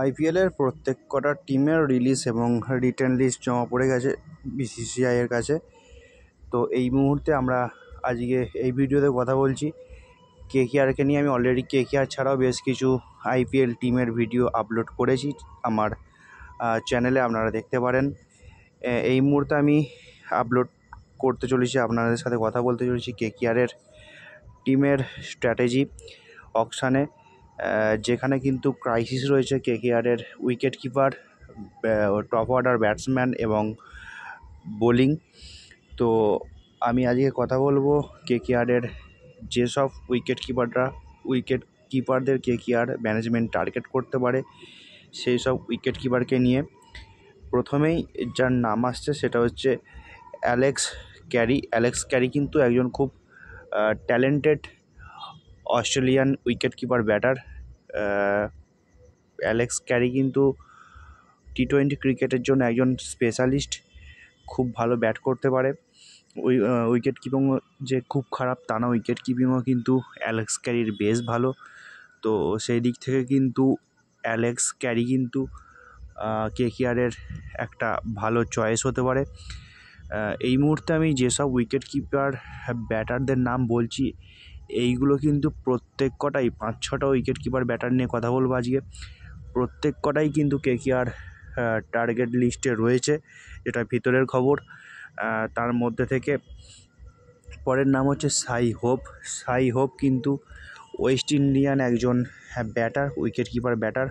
আইপিএলের প্রত্যেক কটা টিমের রিলিজ এবং রিটেন লিস্ট জমা পড়ে গেছে বিসিসিআই এর কাছে। তো এই মুহূর্তে আমরা আজকে এই ভিডিওতে কথা বলছি কেকেআরকে নিয়ে। আমি অলরেডি কেকেআর ছাড়াও বেশ কিছু আইপিএল টিমের ভিডিও আপলোড করেছি আমার চ্যানেলে, আপনারা দেখতে পারেন। এই মুহূর্তে আমি আপলোড করতে চলেছি, আপনাদের সাথে কথা বলতে চলেছি কেকেআরের টিমের স্ট্র্যাটেজি অকশানে, যেখানে কিন্তু ক্রাইসিস রয়েছে কেকেআরের wicket keeper, top order batsman এবং বোলিং। তো আমি আজকে কথা বলবো কেকেআরের যেসব উইকেট কিপারদের কেকেআর ম্যানেজমেন্ট টার্গেট করতে পারে সেই সব উইকেট কিপারকে নিয়ে। প্রথমেই যার নাম আসছে সেটা হচ্ছে অ্যালেক্স ক্যারি কিন্তু একজন খুব talented Australian wicket keeper batter. Alex Carey কিন্তু টি-20 ক্রিকেটের জন্য একজন স্পেশালিস্ট, খুব ভালো ব্যাট করতে পারে। উইকেট কিপিং যে খুব খারাপ তা না, উইকেট কিপিংও কিন্তু অ্যালেক্স ক্যারির বেশ ভালো। তো সেই দিক থেকে কিন্তু অ্যালেক্স ক্যারি কিন্তু কেকেআরের একটা ভালো চয়েস হতে পারে। এই মুহূর্তে আমি যেসব উইকেট কিপার ব্যাটারদের নাম বলছি এইগুলো কিন্তু প্রত্যেক কটাই 5-6টা উইকেট কিপার ব্যাটার নিয়ে কথা বলবো আজকে। প্রত্যেক কটাই কিন্তু কেকেআর টার্গেট লিস্টে রয়েছে, যেটা ভিতরের খবর। তার মধ্যে থেকে পরের নাম হচ্ছে সাই হোপ কিন্তু ওয়েস্ট ইন্ডিয়ান একজন batter, wicket keeper batter.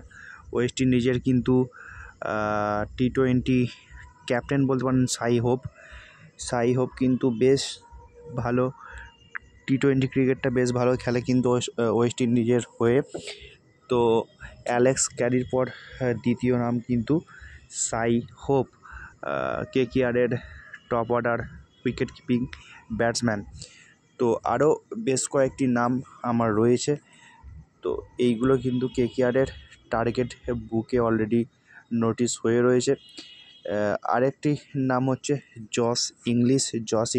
West ইন্ডিজের কিন্তু টি-20 ক্যাপ্টেন বলতে পারেন সাই হোপ কিন্তু বেশ ভালো, টি-20 ক্রিকেটটা বেশ ভালো খেলে কিন্তু ওয়েস্ট ইন্ডিজের হয়ে। তো অ্যালেক্স ক্যারির পর দ্বিতীয় নাম কিন্তু সাই হোপ, কেকেআরের top order wicket keeping batsman. তো আরও বেশ কয়েকটি নাম আমার রয়েছে। তো এইগুলো কিন্তু কেকেআরের টার্গেট বুকে অলরেডি নোটিশ হয়ে রয়েছে। আরেকটি নাম হচ্ছে জস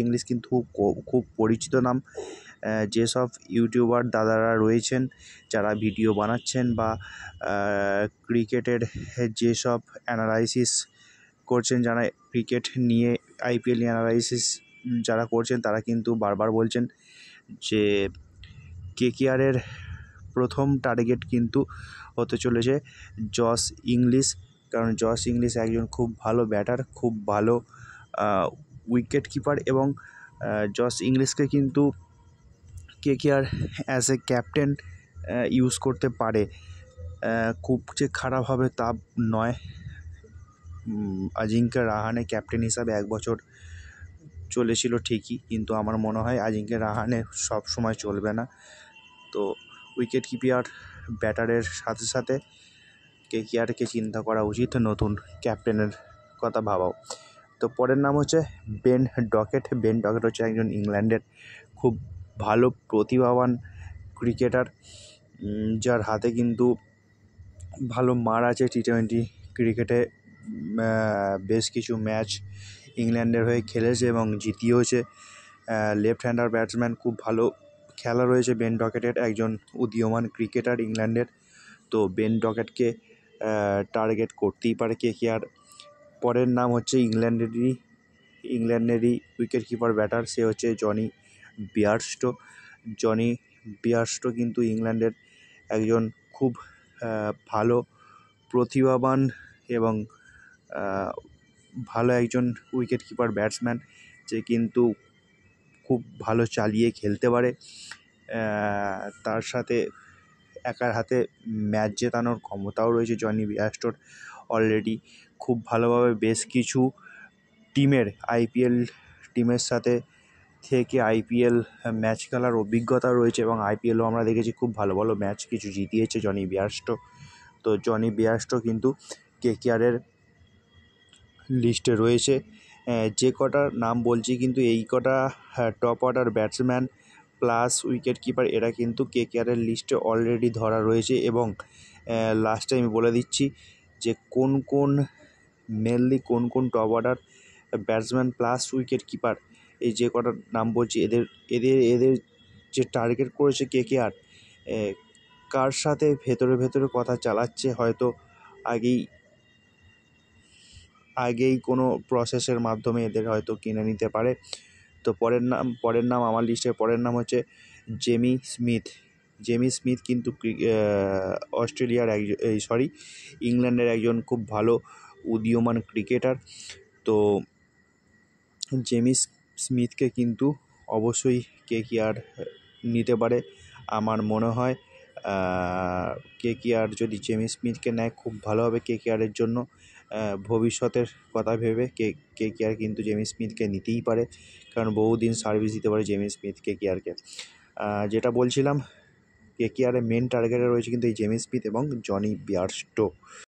ইংলিশ কিন্তু খুব পরিচিত নাম। যেসব ইউটিউবার দাদারা রয়েছেন যারা ভিডিও বানাচ্ছেন বা ক্রিকেটের যেসব অ্যানালাইসিস করছেন, যারা ক্রিকেট নিয়ে আইপিএল অ্যানালাইসিস যারা করছেন তারা কিন্তু বারবার বলছেন যে কেকেআরের প্রথম টার্গেট কিন্তু হতে চলেছে জস ইংলিশ, কারণ জস ইংলিশ একজন খুব ভালো ব্যাটার, খুব ভালো উইকেট কিপার এবং জস ইংলিশকে কিন্তু KKR as a captain use করতে পারে। খুব যে খারাপ হবে তা নয়। আজিঙ্ক্য রাহানে ক্যাপ্টেন হিসাবে 1 বছর চলেছিল ঠিকই, কিন্তু আমার মনে হয় আজিঙ্ক্য রাহানে সব সময় চলবে না। তো উইকেট কিপার ব্যাটারের সাথে সাথে কেকেআরকে চিন্তা করা উচিত নতুন ক্যাপ্টেনের কথা ভাবাও। তো পরের নাম হচ্ছে বেন ডকেট হচ্ছে একজন ইংল্যান্ডের খুব ভালো প্রতিভাবান ক্রিকেটার, যার হাতে কিন্তু ভালো মার আছে টি-20 ক্রিকেটে। বেশ কিছু ম্যাচ ইংল্যান্ডের হয়ে খেলেছে এবং জিতিয়েওছে। লেফট হ্যান্ডার ব্যাটসম্যান, খুব ভালো খেলা রয়েছে বেন ডকেটের, একজন উদীয়মান ক্রিকেটার ইংল্যান্ডের। তো বেন ডকেটকে টার্গেট করতেই পারে কেকেআর। পরের নাম হচ্ছে ইংল্যান্ডেরই উইকেট কিপার ব্যাটার, সে হচ্ছে জনি বিয়ারস্টো কিন্তু ইংল্যান্ডের একজন খুব ভালো প্রতিভাবান এবং ভালো একজন উইকেট কিপার ব্যাটসম্যান, যে কিন্তু খুব ভালো চালিয়ে খেলতে পারে। তার সাথে একার হাতে ম্যাচ জেতানোর ক্ষমতাও রয়েছে জনি বিয়ারস্টোর। অলরেডি খুব ভালোভাবে বেশ কিছু আইপিএল টিমের সাথে থেকে আইপিএল ম্যাচ খেলার অভিজ্ঞতা রয়েছে এবং আইপিএলও আমরা দেখেছি খুব ভালো ভালো ম্যাচ কিছু জিতিয়েছে জনি বিয়ারস্টো। তো জনি বিয়ারস্টো কিন্তু কেকেআরের লিস্টে রয়েছে। যে কটার নাম বলছি কিন্তু এই কটা top order batsman plus wicket keeper, এরা কিন্তু কেকেআরের লিস্টে অলরেডি ধরা রয়েছে। এবং লাস্টে আমি বলে দিচ্ছি যে কোন top order batsman plus wicket keeper, এই যে কটার নাম বলছি এদের যে টার্গেট করেছে কেকেআর, কার সাথে ভেতরে কথা চালাচ্ছে হয়তো আগেই কোনো প্রসেসের মাধ্যমে এদের হয়তো কিনে নিতে পারে। তো পরের নাম আমার লিস্টের পরের নাম হচ্ছে জেমি স্মিথ। জেমি স্মিথ কিন্তু ইংল্যান্ডের একজন খুব ভালো উদীয়মান ক্রিকেটার। তো জেমি স্মিথকে কিন্তু অবশ্যই কেকেআর নিতে পারে। আমার মনে হয় কেকেআর যদি জেমি স্মিথকে নেয় খুব ভালো হবে কেকেআরের জন্য। ভবিষ্যতের কথা ভেবে কেকেআর কিন্তু জেমি স্মিথকে নিতেই পারে, কারণ বহুদিন সার্ভিস দিতে পারে জেমি স্মিথ কেকেআরকে। যেটা বলছিলাম, কেকেআরের মেন টার্গেটে রয়েছে কিন্তু এই জেমি স্মিথ এবং জনি বেয়ারস্টো।